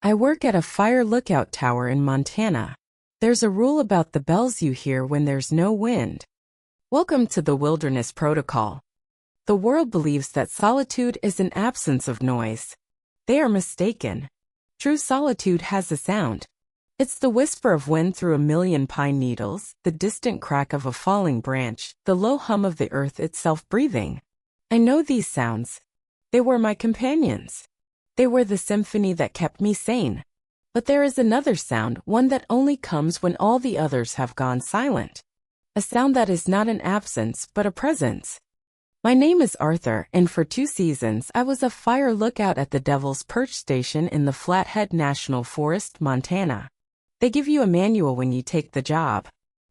I work at a fire lookout tower in Montana. There's a rule about the bells you hear when there's no wind. Welcome to the Wilderness Protocol. The world believes that solitude is an absence of noise. They are mistaken. True solitude has a sound. It's the whisper of wind through a million pine needles, the distant crack of a falling branch, the low hum of the earth itself breathing. I know these sounds. They were my companions. They were the symphony that kept me sane. But there is another sound, one that only comes when all the others have gone silent. A sound that is not an absence, but a presence. My name is Arthur, and for 2 seasons I was a fire lookout at the Devil's Perch station in the Flathead National Forest, Montana. They give you a manual when you take the job.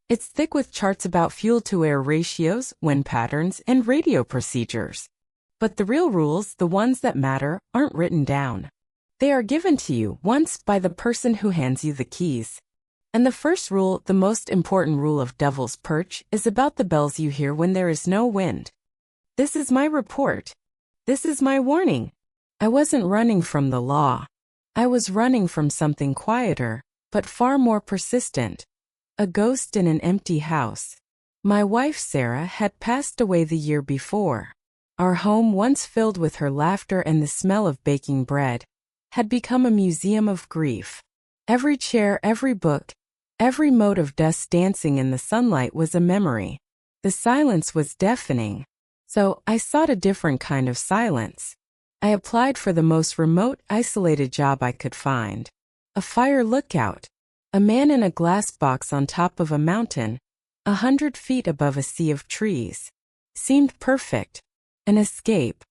It's thick with charts about fuel-to-air ratios, wind patterns, and radio procedures. But the real rules, the ones that matter, aren't written down. They are given to you once by the person who hands you the keys. And the first rule, the most important rule of Devil's Perch, is about the bells you hear when there is no wind. This is my report. This is my warning. I wasn't running from the law. I was running from something quieter, but far more persistent. A ghost in an empty house. My wife Sarah had passed away the year before. Our home, once filled with her laughter and the smell of baking bread, had become a museum of grief. Every chair, every book, every mote of dust dancing in the sunlight was a memory. The silence was deafening. So I sought a different kind of silence. I applied for the most remote, isolated job I could find. A fire lookout. A man in a glass box on top of a mountain, 100 feet above a sea of trees. Seemed perfect. An escape.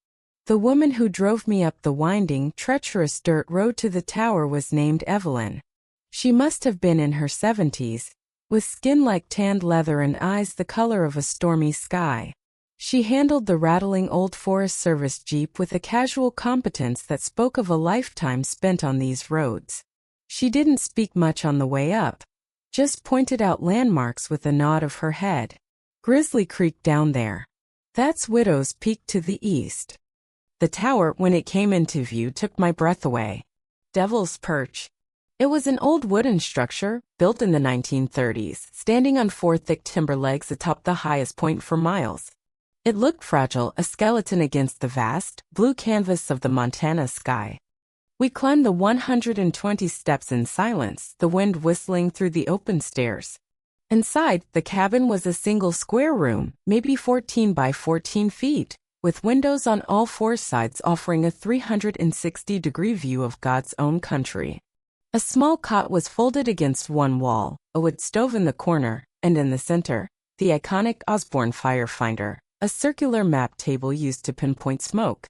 The woman who drove me up the winding, treacherous dirt road to the tower was named Evelyn. She must have been in her 70s, with skin like tanned leather and eyes the color of a stormy sky. She handled the rattling old Forest Service Jeep with a casual competence that spoke of a lifetime spent on these roads. She didn't speak much on the way up, just pointed out landmarks with a nod of her head. Grizzly Creek down there. That's Widow's Peak to the east. The tower, when it came into view, took my breath away. Devil's Perch. It was an old wooden structure, built in the 1930s, standing on 4 thick timber legs atop the highest point for miles. It looked fragile, a skeleton against the vast, blue canvas of the Montana sky. We climbed the 120 steps in silence, the wind whistling through the open stairs. Inside, the cabin was a single square room, maybe 14 by 14 feet, with windows on all 4 sides offering a 360-degree view of God's own country. A small cot was folded against one wall, a wood stove in the corner, and in the center, the iconic Osborne firefinder, a circular map table used to pinpoint smoke.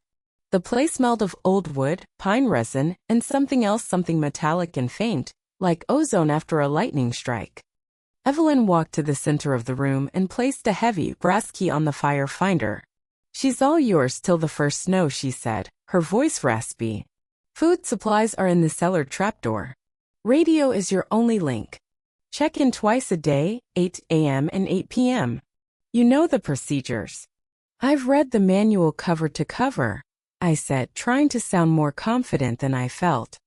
The place smelled of old wood, pine resin, and something else, something metallic and faint, like ozone after a lightning strike. Evelyn walked to the center of the room and placed a heavy brass key on the firefinder. "She's all yours till the first snow," she said, her voice raspy. "Food supplies are in the cellar trapdoor. Radio is your only link. Check in twice a day, 8 a.m. and 8 p.m. You know the procedures." "I've read the manual cover to cover," I said, trying to sound more confident than I felt.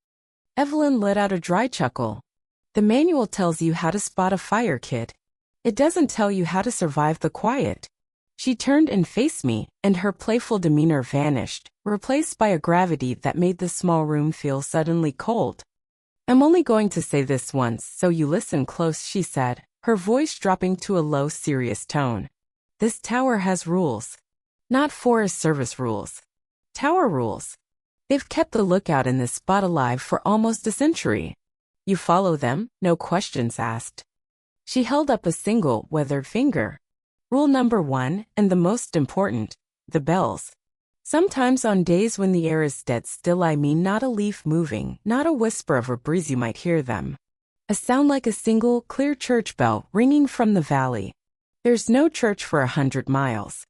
Evelyn let out a dry chuckle. "The manual tells you how to spot a fire, kid. It doesn't tell you how to survive the quiet." She turned and faced me, and her playful demeanor vanished, replaced by a gravity that made the small room feel suddenly cold. "I'm only going to say this once, so you listen close," she said, her voice dropping to a low, serious tone. "This tower has rules. Not Forest Service rules. Tower rules. They've kept the lookout in this spot alive for almost a century. You follow them, no questions asked." She held up a single, weathered finger. "Rule number 1, and the most important, the bells. Sometimes on days when the air is dead still, I mean not a leaf moving, not a whisper of a breeze, you might hear them. A sound like a single, clear church bell ringing from the valley. There's no church for 100 miles.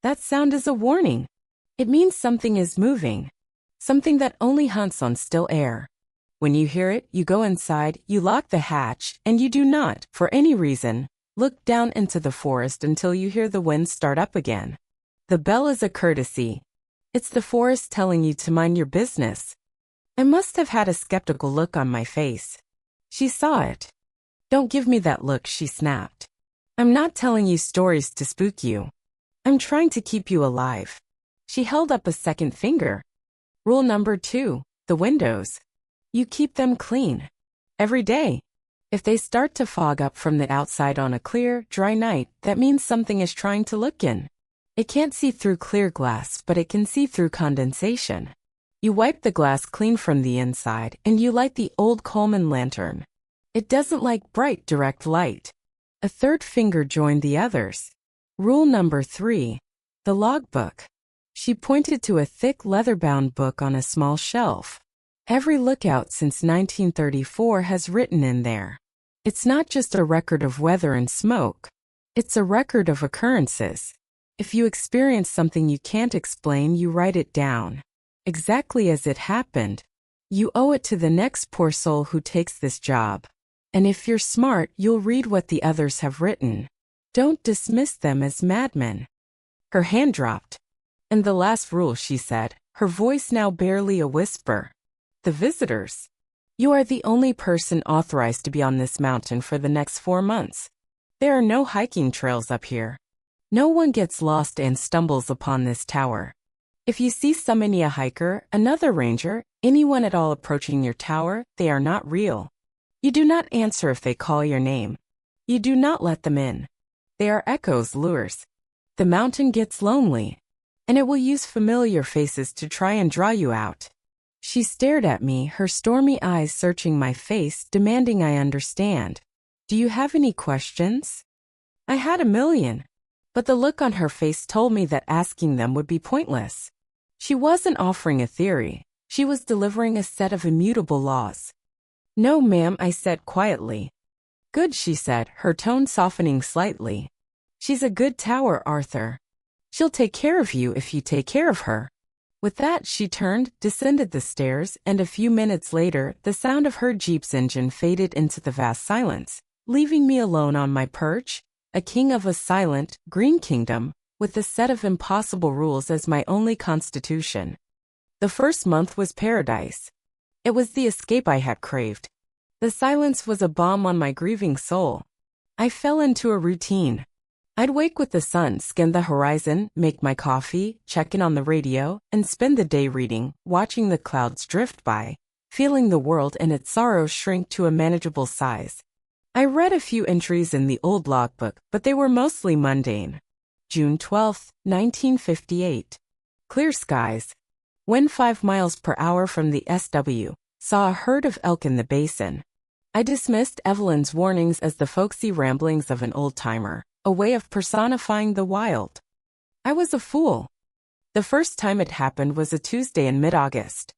That sound is a warning. It means something is moving. Something that only hunts on still air. When you hear it, you go inside, you lock the hatch, and you do not, for any reason, look down into the forest until you hear the wind start up again. The bell is a courtesy. It's the forest telling you to mind your business. I must have had a skeptical look on my face. She saw it. "Don't give me that look," she snapped. "I'm not telling you stories to spook you. I'm trying to keep you alive." She held up a second finger. Rule number 2, the windows. You keep them clean. Every day. If they start to fog up from the outside on a clear, dry night, that means something is trying to look in. It can't see through clear glass, but it can see through condensation. You wipe the glass clean from the inside, and you light the old Coleman lantern. It doesn't like bright, direct light. A third finger joined the others. Rule number 3, the logbook. She pointed to a thick leather-bound book on a small shelf. Every lookout since 1934 has written in there. It's not just a record of weather and smoke. It's a record of occurrences. If you experience something you can't explain, you write it down. Exactly as it happened. You owe it to the next poor soul who takes this job. And if you're smart, you'll read what the others have written. Don't dismiss them as madmen. Her hand dropped. "And the last rule," she said, her voice now barely a whisper. "The visitors. You are the only person authorized to be on this mountain for the next 4 months. There are no hiking trails up here. No one gets lost and stumbles upon this tower. If you see a hiker, another ranger, anyone at all approaching your tower, they are not real. You do not answer if they call your name. You do not let them in. They are echoes, lures. The mountain gets lonely, and it will use familiar faces to try and draw you out." She stared at me, her stormy eyes searching my face, demanding I understand. "Do you have any questions?" I had a million, but the look on her face told me that asking them would be pointless. She wasn't offering a theory. She was delivering a set of immutable laws. "No, ma'am," I said quietly. "Good," she said, her tone softening slightly. "She's a good tower, Arthur. She'll take care of you if you take care of her." With that, she turned, descended the stairs, and a few minutes later, the sound of her Jeep's engine faded into the vast silence, leaving me alone on my perch, a king of a silent, green kingdom, with a set of impossible rules as my only constitution. The first month was paradise. It was the escape I had craved. The silence was a balm on my grieving soul. I fell into a routine. I'd wake with the sun, scan the horizon, make my coffee, check in on the radio, and spend the day reading, watching the clouds drift by, feeling the world and its sorrows shrink to a manageable size. I read a few entries in the old logbook, but they were mostly mundane. June 12, 1958. Clear skies. Wind 5 miles per hour from the SW. Saw a herd of elk in the basin. I dismissed Evelyn's warnings as the folksy ramblings of an old-timer, a way of personifying the wild. I was a fool. The first time it happened was a Tuesday in mid-August.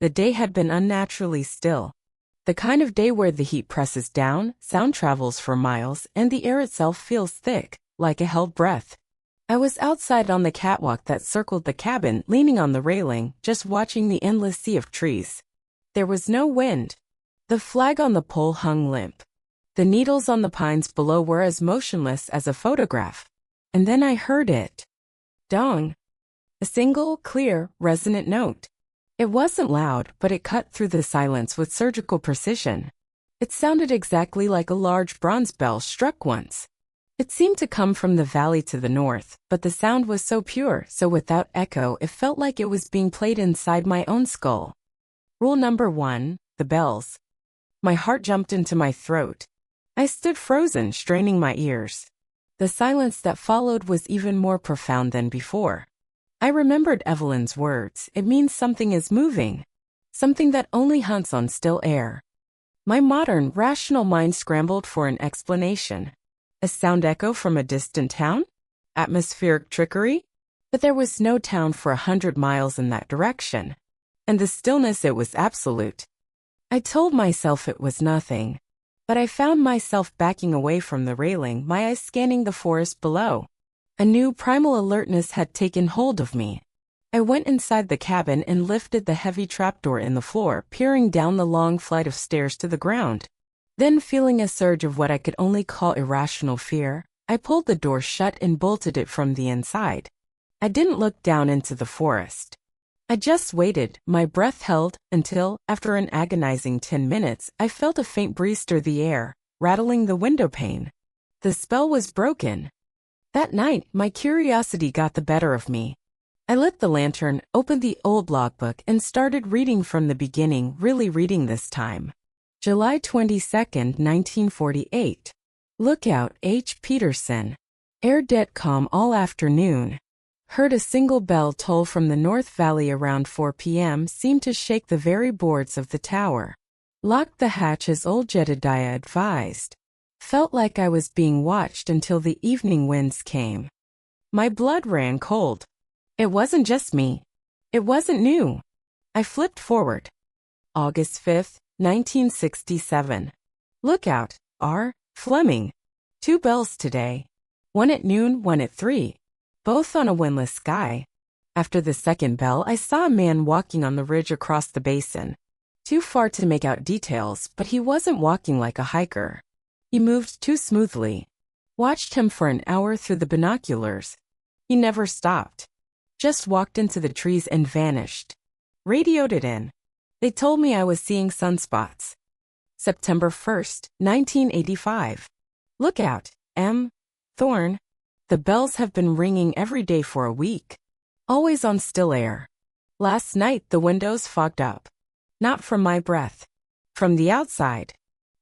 The day had been unnaturally still. The kind of day where the heat presses down, sound travels for miles, and the air itself feels thick, like a held breath. I was outside on the catwalk that circled the cabin, leaning on the railing, just watching the endless sea of trees. There was no wind. The flag on the pole hung limp. The needles on the pines below were as motionless as a photograph. And then I heard it. Dong. A single, clear, resonant note. It wasn't loud, but it cut through the silence with surgical precision. It sounded exactly like a large bronze bell struck once. It seemed to come from the valley to the north, but the sound was so pure, so without echo, it felt like it was being played inside my own skull. Rule number 1, the bells. My heart jumped into my throat. I stood frozen, straining my ears. The silence that followed was even more profound than before. I remembered Evelyn's words. It means something is moving. Something that only hunts on still air. My modern, rational mind scrambled for an explanation. A sound echo from a distant town? Atmospheric trickery? But there was no town for 100 miles in that direction. And the stillness, it was absolute. I told myself it was nothing. But I found myself backing away from the railing, my eyes scanning the forest below. A new primal alertness had taken hold of me. I went inside the cabin and lifted the heavy trapdoor in the floor, peering down the long flight of stairs to the ground. Then, feeling a surge of what I could only call irrational fear, I pulled the door shut and bolted it from the inside. I didn't look down into the forest. I just waited, my breath held, until, after an agonizing 10 minutes, I felt a faint breeze stir the air, rattling the window pane. The spell was broken. That night, my curiosity got the better of me. I lit the lantern, opened the old logbook, and started reading from the beginning, really reading this time. July 22nd, 1948. Lookout H. Peterson. Air dead calm all afternoon. Heard a single bell toll from the North Valley around 4 p.m. seemed to shake the very boards of the tower. Locked the hatch as old Jedediah advised. Felt like I was being watched until the evening winds came. My blood ran cold. It wasn't just me. It wasn't new. I flipped forward. August 5th, 1967. Lookout, R. Fleming. 2 bells today. One at noon, one at 3. Both on a windless sky. After the second bell, I saw a man walking on the ridge across the basin. Too far to make out details, but he wasn't walking like a hiker. He moved too smoothly. Watched him for an hour through the binoculars. He never stopped. Just walked into the trees and vanished. Radioed it in. They told me I was seeing sunspots. September 1st, 1985. Lookout, M. Thorne. The bells have been ringing every day for a week. Always on still air. Last night the windows fogged up. Not from my breath. From the outside.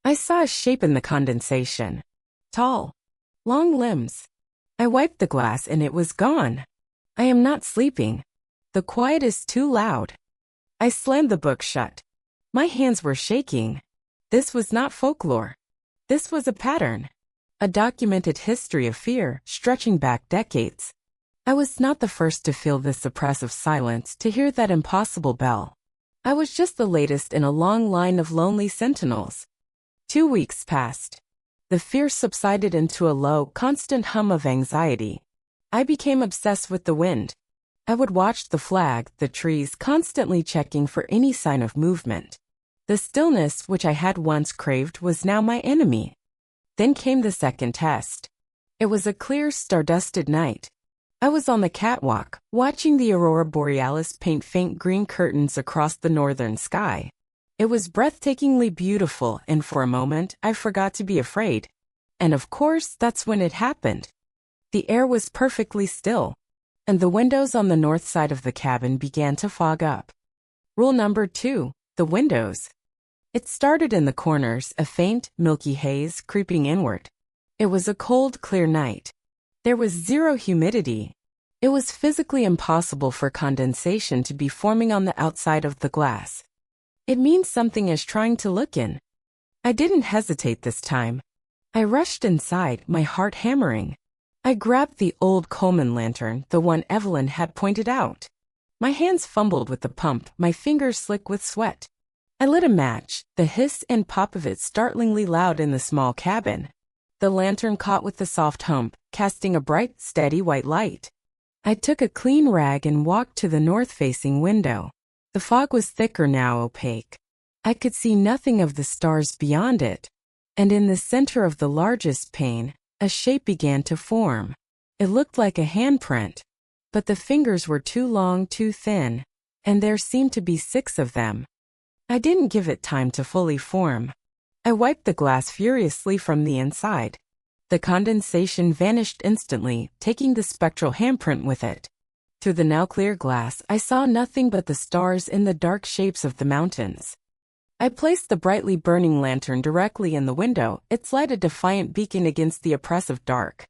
I saw a shape in the condensation. Tall. Long limbs. I wiped the glass and it was gone. I am not sleeping. The quiet is too loud. I slammed the book shut. My hands were shaking. This was not folklore. This was a pattern. A documented history of fear, stretching back decades. I was not the first to feel this oppressive silence, to hear that impossible bell. I was just the latest in a long line of lonely sentinels. 2 weeks passed. The fear subsided into a low, constant hum of anxiety. I became obsessed with the wind. I would watch the flag, the trees, constantly checking for any sign of movement. The stillness which I had once craved was now my enemy. Then came the second test. It was a clear, star-dusted night. I was on the catwalk, watching the aurora borealis paint faint green curtains across the northern sky. It was breathtakingly beautiful, and for a moment, I forgot to be afraid. And of course, that's when it happened. The air was perfectly still, and the windows on the north side of the cabin began to fog up. Rule number 2, the windows. It started in the corners, a faint, milky haze creeping inward. It was a cold, clear night. There was zero humidity. It was physically impossible for condensation to be forming on the outside of the glass. It means something is trying to look in. I didn't hesitate this time. I rushed inside, my heart hammering. I grabbed the old Coleman lantern, the one Evelyn had pointed out. My hands fumbled with the pump, my fingers slick with sweat. I lit a match, the hiss and pop of it startlingly loud in the small cabin. The lantern caught with the soft hump, casting a bright, steady white light. I took a clean rag and walked to the north-facing window. The fog was thicker now, opaque. I could see nothing of the stars beyond it. And in the center of the largest pane, a shape began to form. It looked like a handprint. But the fingers were too long, too thin, and there seemed to be 6 of them. I didn't give it time to fully form. I wiped the glass furiously from the inside. The condensation vanished instantly, taking the spectral handprint with it. Through the now clear glass, I saw nothing but the stars in the dark shapes of the mountains. I placed the brightly burning lantern directly in the window, its light a defiant beacon against the oppressive dark.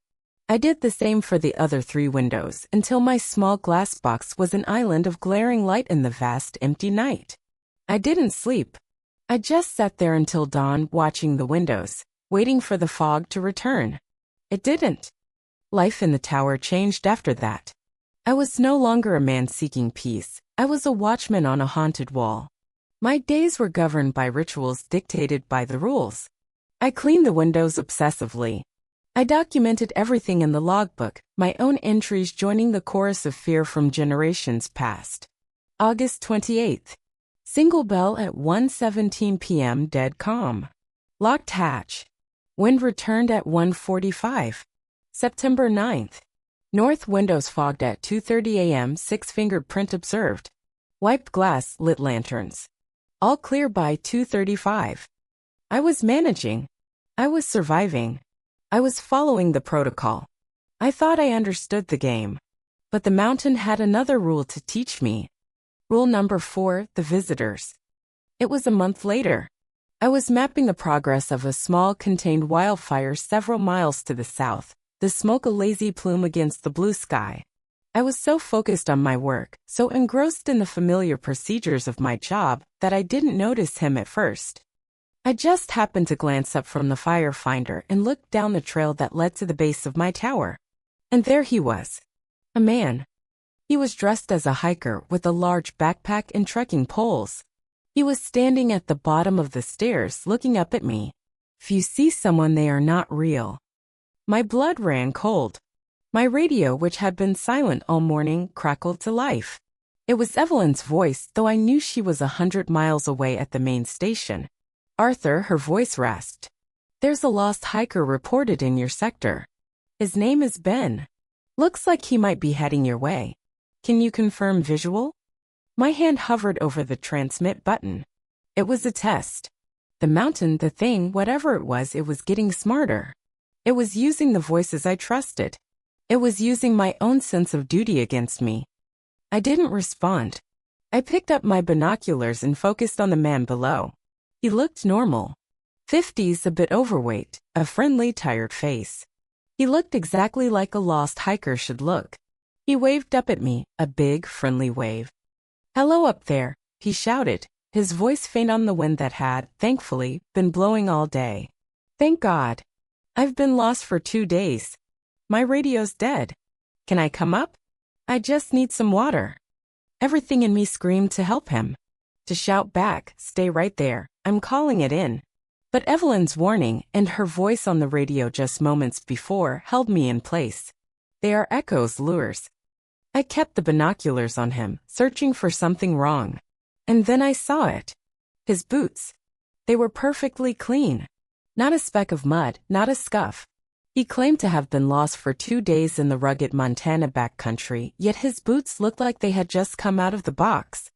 I did the same for the other 3 windows, until my small glass box was an island of glaring light in the vast, empty night. I didn't sleep. I just sat there until dawn, watching the windows, waiting for the fog to return. It didn't. Life in the tower changed after that. I was no longer a man seeking peace. I was a watchman on a haunted wall. My days were governed by rituals dictated by the rules. I cleaned the windows obsessively. I documented everything in the logbook, my own entries joining the chorus of fear from generations past. August 28th. Single bell at 1:17 p.m. dead calm. Locked hatch. Wind returned at 1:45. September 9th. North windows fogged at 2:30 a.m. 6 fingerprint observed. Wiped glass, lit lanterns. All clear by 2:35. I was managing. I was surviving. I was following the protocol. I thought I understood the game. But the mountain had another rule to teach me. Rule number 4, the visitors. It was a month later. I was mapping the progress of a small contained wildfire several miles to the south, the smoke a lazy plume against the blue sky. I was so focused on my work, so engrossed in the familiar procedures of my job, that I didn't notice him at first. I just happened to glance up from the firefinder and looked down the trail that led to the base of my tower. And there he was. A man. He was dressed as a hiker with a large backpack and trekking poles. He was standing at the bottom of the stairs looking up at me. If you see someone, they are not real. My blood ran cold. My radio, which had been silent all morning, crackled to life. It was Evelyn's voice, though I knew she was 100 miles away at the main station. Arthur, her voice rasped. There's a lost hiker reported in your sector. His name is Ben. Looks like he might be heading your way. Can you confirm visual? My hand hovered over the transmit button. It was a test. The mountain, the thing, whatever it was getting smarter. It was using the voices I trusted. It was using my own sense of duty against me. I didn't respond. I picked up my binoculars and focused on the man below. He looked normal. 50s, a bit overweight, a friendly, tired face. He looked exactly like a lost hiker should look. He waved up at me, a big, friendly wave. Hello up there, he shouted, his voice faint on the wind that had, thankfully, been blowing all day. Thank God. I've been lost for 2 days. My radio's dead. Can I come up? I just need some water. Everything in me screamed to help him. To shout back, stay right there, I'm calling it in. But Evelyn's warning and her voice on the radio just moments before held me in place. They are echoes, lures. I kept the binoculars on him, searching for something wrong. And then I saw it. His boots. They were perfectly clean. Not a speck of mud, not a scuff. He claimed to have been lost for 2 days in the rugged Montana backcountry, yet his boots looked like they had just come out of the box.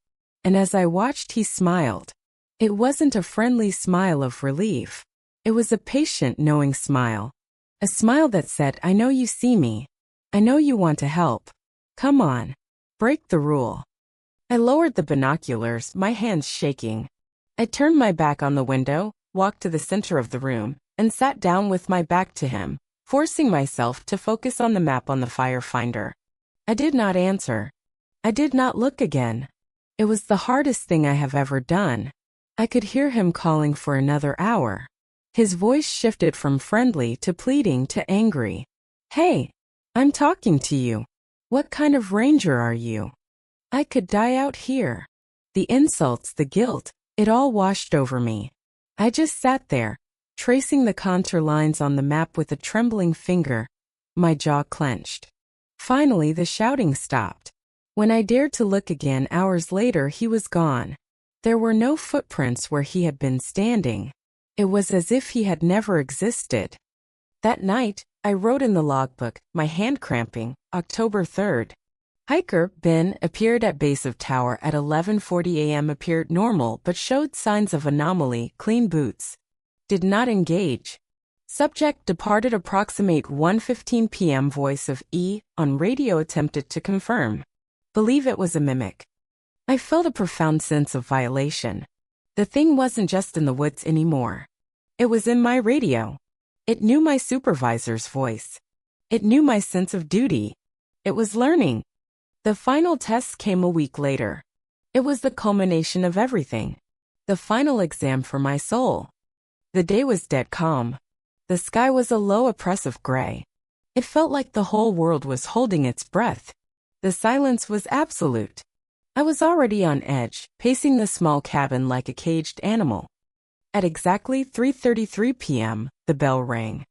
And as I watched, he smiled. It wasn't a friendly smile of relief. It was a patient, knowing smile. A smile that said, I know you see me. I know you want to help. Come on. Break the rule. I lowered the binoculars, my hands shaking. I turned my back on the window, walked to the center of the room, and sat down with my back to him, forcing myself to focus on the map on the firefinder. I did not answer. I did not look again. It was the hardest thing I have ever done. I could hear him calling for another hour. His voice shifted from friendly to pleading to angry. Hey, I'm talking to you. What kind of ranger are you? I could die out here. The insults, the guilt, it all washed over me. I just sat there, tracing the contour lines on the map with a trembling finger. My jaw clenched. Finally, the shouting stopped. When I dared to look again hours later, he was gone. There were no footprints where he had been standing. It was as if he had never existed. That night, I wrote in the logbook, my hand cramping, October 3rd. Hiker Ben appeared at base of tower at 11:40 a.m. Appeared normal but showed signs of anomaly, clean boots. Did not engage. Subject departed approximate 1:15 p.m. Voice of E on radio attempted to confirm. Believe it was a mimic. I felt a profound sense of violation. The thing wasn't just in the woods anymore. It was in my radio. It knew my supervisor's voice. It knew my sense of duty. It was learning. The final test came a week later. It was the culmination of everything. The final exam for my soul. The day was dead calm. The sky was a low oppressive gray. It felt like the whole world was holding its breath. The silence was absolute. I was already on edge, pacing the small cabin like a caged animal. At exactly 3:33 p.m., the bell rang.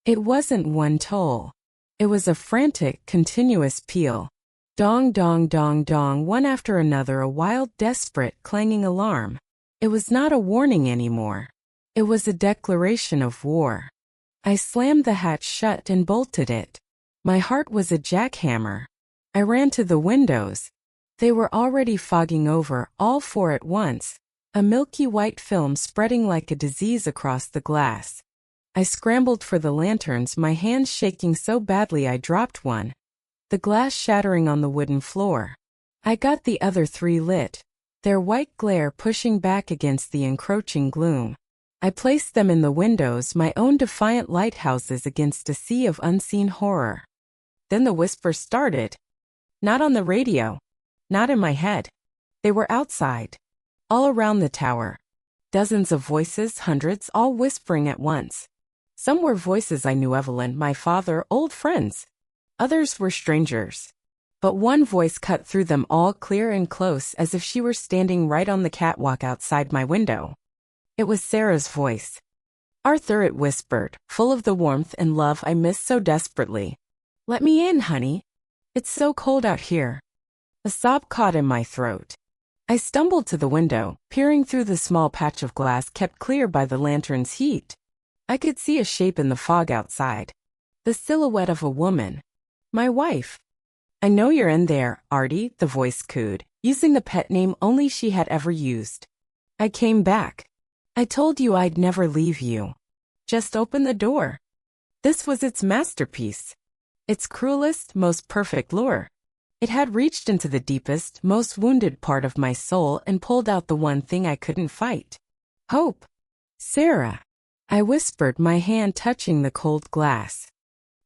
It wasn't one toll. It was a frantic, continuous peal. Dong, dong, dong, dong, one after another, a wild, desperate, clanging alarm. It was not a warning anymore. It was a declaration of war. I slammed the hatch shut and bolted it. My heart was a jackhammer. I ran to the windows. They were already fogging over, all four at once, a milky white film spreading like a disease across the glass. I scrambled for the lanterns, my hands shaking so badly I dropped one, the glass shattering on the wooden floor. I got the other three lit, their white glare pushing back against the encroaching gloom. I placed them in the windows, my own defiant lighthouses against a sea of unseen horror. Then the whispers started. Not on the radio. Not in my head. They were outside. All around the tower. Dozens of voices, hundreds, all whispering at once. Some were voices I knew, Evelyn, my father, old friends. Others were strangers. But one voice cut through them all, clear and close, as if she were standing right on the catwalk outside my window. It was Sarah's voice. "Arthur," it whispered, full of the warmth and love I missed so desperately. "Let me in, honey. It's so cold out here." A sob caught in my throat. I stumbled to the window, peering through the small patch of glass kept clear by the lantern's heat. I could see a shape in the fog outside. The silhouette of a woman. My wife. "I know you're in there, Artie," the voice cooed, using the pet name only she had ever used. "I came back. I told you I'd never leave you. Just open the door." This was its masterpiece. Its cruelest, most perfect lure. It had reached into the deepest, most wounded part of my soul and pulled out the one thing I couldn't fight. Hope. "Sarah," I whispered, my hand touching the cold glass.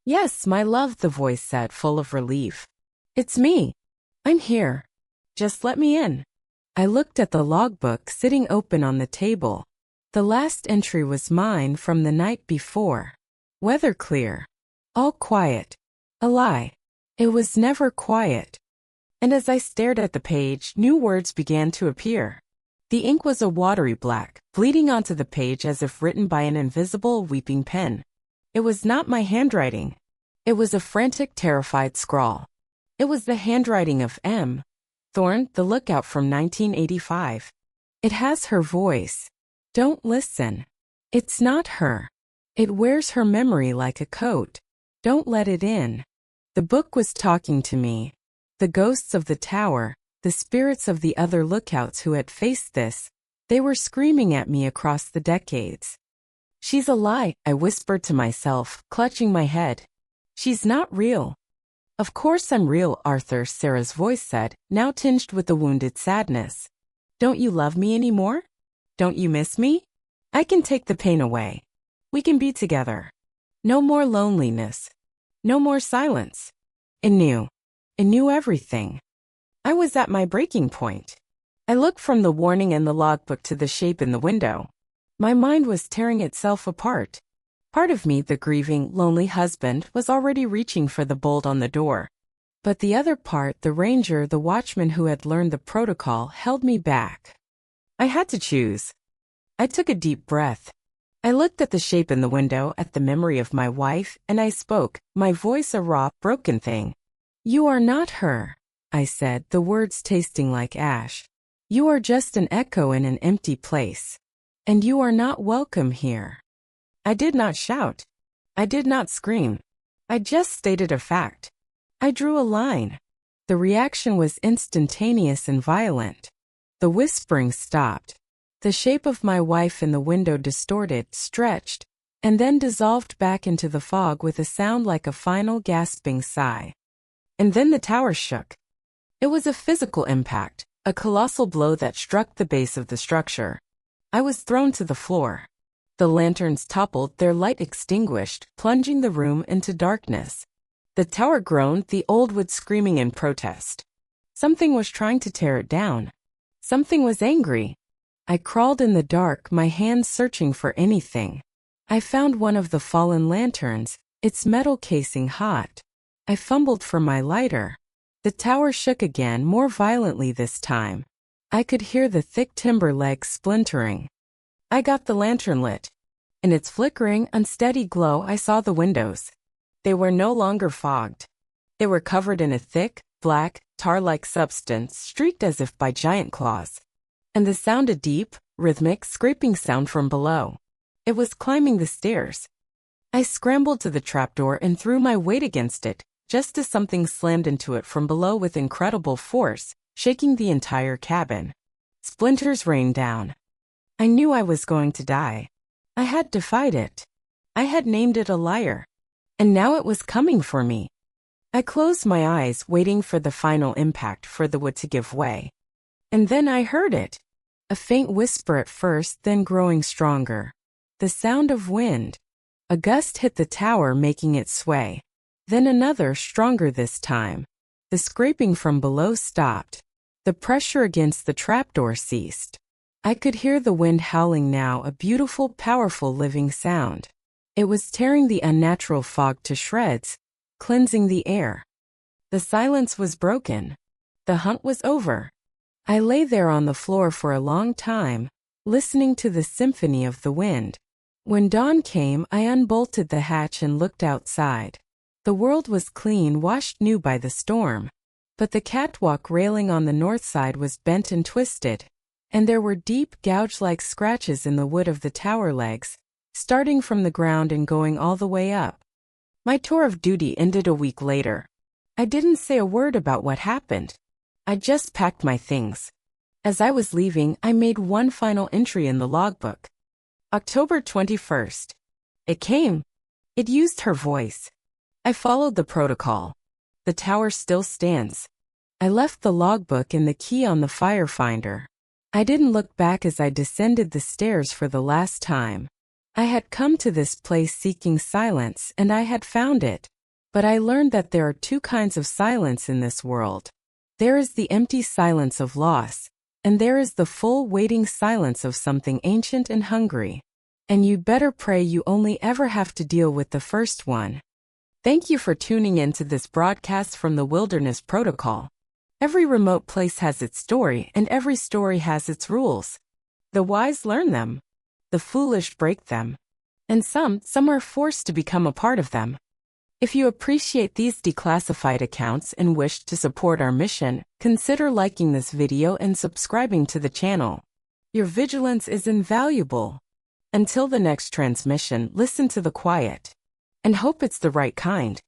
"Yes, my love," the voice said, full of relief. "It's me. I'm here. Just let me in." I looked at the logbook sitting open on the table. The last entry was mine from the night before. Weather clear. All quiet. A lie. It was never quiet. And as I stared at the page, new words began to appear. The ink was a watery black, bleeding onto the page as if written by an invisible, weeping pen. It was not my handwriting. It was a frantic, terrified scrawl. It was the handwriting of M. Thorne, the lookout from 1985. It has her voice. Don't listen. It's not her. It wears her memory like a coat. Don't let it in. The book was talking to me. The ghosts of the tower, the spirits of the other lookouts who had faced this, they were screaming at me across the decades. "She's a lie," I whispered to myself, clutching my head. "She's not real." "Of course I'm real, Arthur," Sarah's voice said, now tinged with a wounded sadness. "Don't you love me anymore? Don't you miss me? I can take the pain away. We can be together. No more loneliness. No more silence." It knew. It knew everything. I was at my breaking point. I looked from the warning in the logbook to the shape in the window. My mind was tearing itself apart. Part of me, the grieving, lonely husband, was already reaching for the bolt on the door. But the other part, the ranger, the watchman who had learned the protocol, held me back. I had to choose. I took a deep breath. I looked at the shape in the window, at the memory of my wife, and I spoke, my voice a raw, broken thing. "You are not her," I said, the words tasting like ash. "You are just an echo in an empty place. And you are not welcome here." I did not shout. I did not scream. I just stated a fact. I drew a line. The reaction was instantaneous and violent. The whispering stopped. The shape of my wife in the window distorted, stretched, and then dissolved back into the fog with a sound like a final gasping sigh. And then the tower shook. It was a physical impact, a colossal blow that struck the base of the structure. I was thrown to the floor. The lanterns toppled, their light extinguished, plunging the room into darkness. The tower groaned, the old wood screaming in protest. Something was trying to tear it down. Something was angry. I crawled in the dark, my hands searching for anything. I found one of the fallen lanterns, its metal casing hot. I fumbled for my lighter. The tower shook again, more violently this time. I could hear the thick timber legs splintering. I got the lantern lit. In its flickering, unsteady glow, I saw the windows. They were no longer fogged. They were covered in a thick, black, tar-like substance, streaked as if by giant claws. And the sound, a deep, rhythmic, scraping sound from below. It was climbing the stairs. I scrambled to the trapdoor and threw my weight against it, just as something slammed into it from below with incredible force, shaking the entire cabin. Splinters rained down. I knew I was going to die. I had defied it. I had named it a liar. And now it was coming for me. I closed my eyes, waiting for the final impact for the wood to give way. And then I heard it. A faint whisper at first, then growing stronger. The sound of wind. A gust hit the tower, making it sway. Then another, stronger this time. The scraping from below stopped. The pressure against the trapdoor ceased. I could hear the wind howling now, a beautiful, powerful living sound. It was tearing the unnatural fog to shreds, cleansing the air. The silence was broken. The hunt was over. I lay there on the floor for a long time, listening to the symphony of the wind. When dawn came, I unbolted the hatch and looked outside. The world was clean, washed new by the storm. But the catwalk railing on the north side was bent and twisted, and there were deep, gouge-like scratches in the wood of the tower legs, starting from the ground and going all the way up. My tour of duty ended a week later. I didn't say a word about what happened. I just packed my things. As I was leaving, I made one final entry in the logbook. October 21st. It came. It used her voice. I followed the protocol. The tower still stands. I left the logbook and the key on the fire finder. I didn't look back as I descended the stairs for the last time. I had come to this place seeking silence, and I had found it. But I learned that there are two kinds of silence in this world. There is the empty silence of loss, and there is the full, waiting silence of something ancient and hungry. And you'd better pray you only ever have to deal with the first one. Thank you for tuning in to this broadcast from the Wilderness Protocol. Every remote place has its story, and every story has its rules. The wise learn them. The foolish break them. And some are forced to become a part of them. If you appreciate these declassified accounts and wish to support our mission, consider liking this video and subscribing to the channel. Your vigilance is invaluable. Until the next transmission, listen to the quiet. And hope it's the right kind.